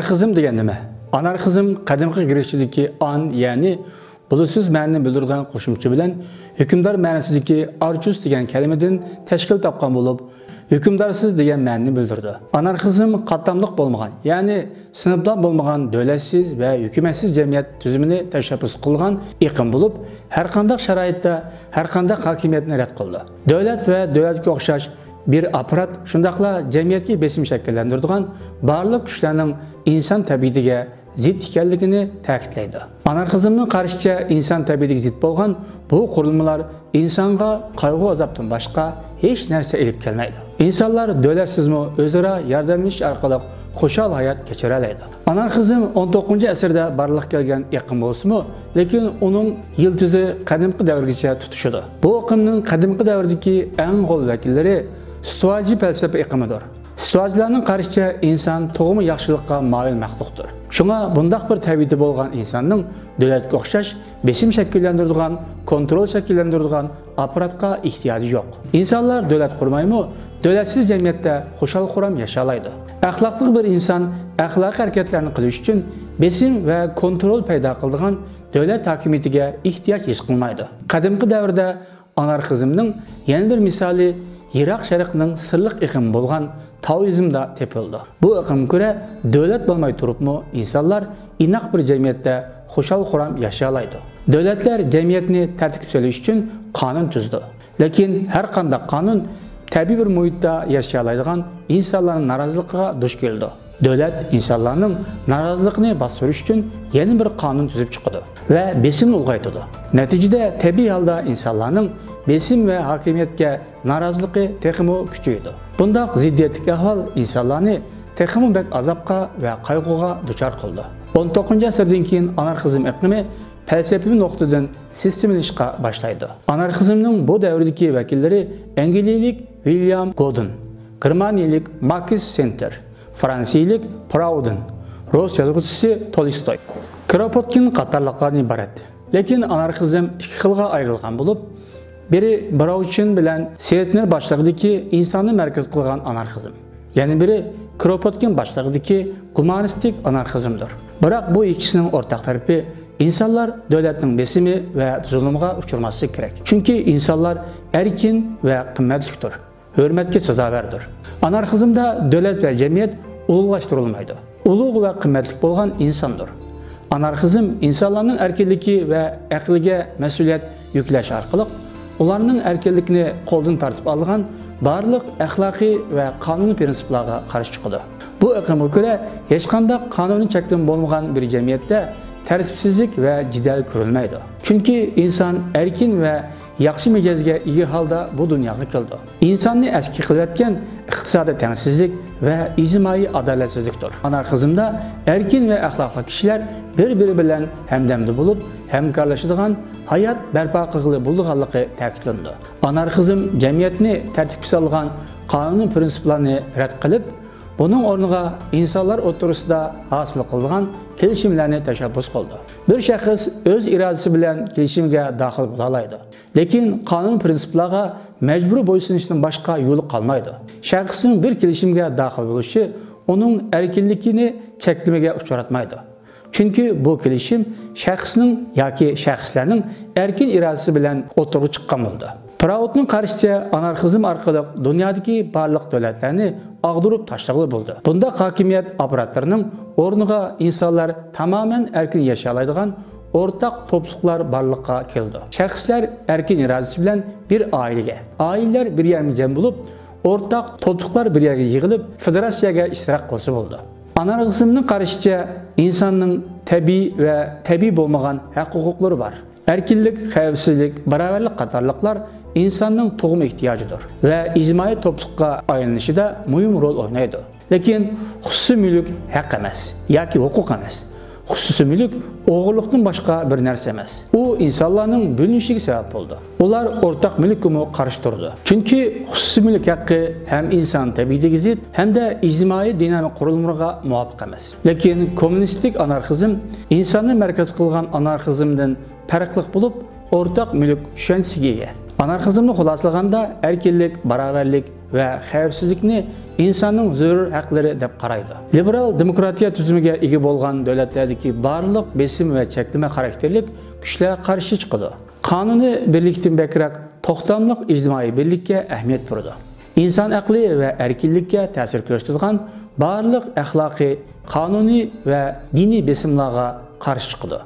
Anarxizm degan nima? Anarxizm qadimgi Grekchadagi an, ya'ni bulusiz ma'noni bildirgan qo'shimcha bilan hukmdor ma'nosidagi archus degan kalimadan tashkil topgan bo'lib, hukmdorsiz degan ma'noni bildirdi. Anarxizm qatlamliq bo'lmagan, ya'ni sinfdor bo'lmagan davlatsiz va hukumatsiz jamiyat tuzumini tashabbus qilgan iqlim bo'lib, har qanday sharoitda har qanday hokimiyatni rad qildi. Davlat va davlatga o'xshash bir aparat shundaqla jamiyatga besim shakllantiradigan barliq kuchlarning inson tabiatiga zid ekanligini ta'kidlaydi. Anarxizmning qarashicha inson tabiatiga zid bo'lgan bu qurilmalar insonga qayg'u azobdan boshqa hech narsa elib kelmaydi. İnsanlar davlatsizmi o'zaro yordamlashish orqali xushal hayot kechira oladi. Anarxizm 19-asrda barliq kelgan iqlim bo'lsa-mu, lekin uning yildizi qadimgi davrgacha tutishdi. Bu iqlimning qadimgi davrdagi eng qo'l vakillari stoaji falsafa iqlimidir. Stoachilarning qarashicha inson tug'imi yaxshilikqa moyil maxluqdir. Shunga bundaq bir tabiati bo'lgan insonning davlatga o'xshash besim shakllantiradigan, kontrol shakllantiradigan apparatga ehtiyoji yo'q. Insonlar davlat qurmaymi, davlatsiz jamiyatda xushal-xuram yashalaydi. Axloqli bir inson axloqiy harakatlarni qilish uchun besim va kontrol paydo qiladigan davlat hokimiyatiga ehtiyoj his qilmaydi. Qadimgi davrda anarxizmning yana bir misoli Iroq sharqining sirliq iqlim bo'lgan taoizmda tepildi. Bu iqlimga ko'ra davlat bo'lmay turibmi, insonlar inoq bir jamiyatda xushal-xuram yashalaydi. Davlatlar jamiyatni tartibga solish uchun qonun tuzdi. Lekin har qanday qonun tabiiy bir muhitda yashalaydigan insonlarning noroziligiga duch keldi. Davlat insonlarning noroziligini bostirish uchun yana bir qonun tuzib chiqdi va besimni ulg'aytirdi. Natijada tabiiy holda insonlarning besim ve hakimiyetga narazılığı texmo küçüydü. Bundaq ziddiyetlik ahval insanlarni texmo bek azapqa ve qayg'uga duchor qildi. 19-asrdan keyin anarxizm iqlimi felsefi noktadan sistemlashishga boshlaydi. Anarxizmning bu davrdagi vakillari Angliyalik William Godwin, Germaniyalik Marcus Center, Fransiyalik Proudhon, Rus yozuvchisi Tolstoy, Kropotkin qatorliqlardan iborat. Lekin anarxizm ikki xilga ayrilgan bo'lib, biri Brauchin bilan Seyitner başlığındaki insanı merkez kılgan anarxizm. Yani biri Kropotkin başlığındaki humanistik anarxizmdir. Bırak bu ikisinin ortak tarafı insanlar devletin besimi ve zulümge uçurması gerek. Çünkü insanlar erkin ve kıymetlidir. Hürmetke sazaverdir. Anarxizmda devlet ve cemiyet uluglaştırılmaydı. Ulug ve kıymetlik bolgan insandır. Anarxizm insanların erkinligi ve akliga mesuliyet yükleş arkalık ularning erkinlikni qo'ldan tartib olgan barliq axloqiy va qonuniy prinsiplarga qarshi chiqadi. Bu iqlimga ko'ra hech qanday qonuniy cheklim bo'lmagan bir jamiyatda tartibsizlik va jidal ko'rilmaydi. Chunki inson erkin va yaxshi mijozga ega holda bu dunyoga keldi. Insonni aski qilayotgan iqtisodiy tengsizlik va ijtimoiy adolatsizlikdir. Anarxizmda erkin va axloqli kishilar bir-biri bilan hamdamda bo'lib, hamkorlashadigan hayot barpo qilg'ili bo'lganligi ta'kidlandi. Anarxizm jamiyatni tartibga solgan qonuniy prinsiplarni rad qilib, buning o'rniga insonlar o'rtasida hosil qilingan kelishimlarni tashabbus qildi. Bir shaxs o'z irodasi bilan kelishimga daxil bo'la oladi. Lekin qonun prinsiplarga majbur bo'ysunishdan boshqa yo'li qolmaydi. Shaxsning bir kelishimga daxil bo'lishi uning erkinligini cheklamaga uchratmaydi. Çünkü bu kelishim shaxsning yoki shaxslarning erkin irodasi bilan o'tirib chiqqan bo'ldi. Proudhonning qarashicha anarxizm orqali dunyodagi barliq davlatlarni ag'dirib tashlag'li bo'ldi. Bunda hokimiyat apparatlarining o'rniga insonlar tamoman erkin yashalaydigan o'rtaq to'pliqlar barliqqa keldi. Shaxslar erkin irodasi bilan bir oilaga, oilalar bir yerga jam bo'lib, o'rtaq to'pliqlar bir yerga yig'ilib, federatsiyaga ishtirok qilsa bo'ldi. Anarxizmning qarashicha insonning tabiiy bo'lmagan haq-huquqlari var. Erkinlik, xavfsizlik, barobarlik qatorliqlar insonning tug'um ehtiyojidir va ijtimoiy to'pliqqa aylanishida muhim rol o'ynaydi. Lekin xususiy mulk haq emas yoki huquq emas. Xususiy mulk o'g'irlikdan boshqa bir narsa emas. U insonlarning bo'linishiga sabab bo'ldi. Ular o'rtaq mulkka qarshi turdi. Chunki xususiy mulk haqqi ham inson tabiatiga zid, ham da ijtimoiy dinamik qurilmaga muvofiq emas. Lekin kommunistik anarxizm insonni markaz qilgan anarxizmdan farqli bo'lib, o'rtaq mulk tushunchasiga ega. Anarxizmni xulosalaganda erkinlik, barobarlik va xavfsizlikni insonning zarur haqlari deb qaraydi. Liberal demokratiya tuzumiga ega bo'lgan davlatlardagi barliq besim va cheklama xarakterlik kuchlar qarshi chiqadi. Qonuniy birlikdan bakrak to'xtamliq ijtimoiy birlikka ahamiyat beradi. İnsan aqli va erkinlikka ta'sir ko'rsatadigan barliq axloqiy, qonuniy va diniy besimlarga qarshi chiqadi.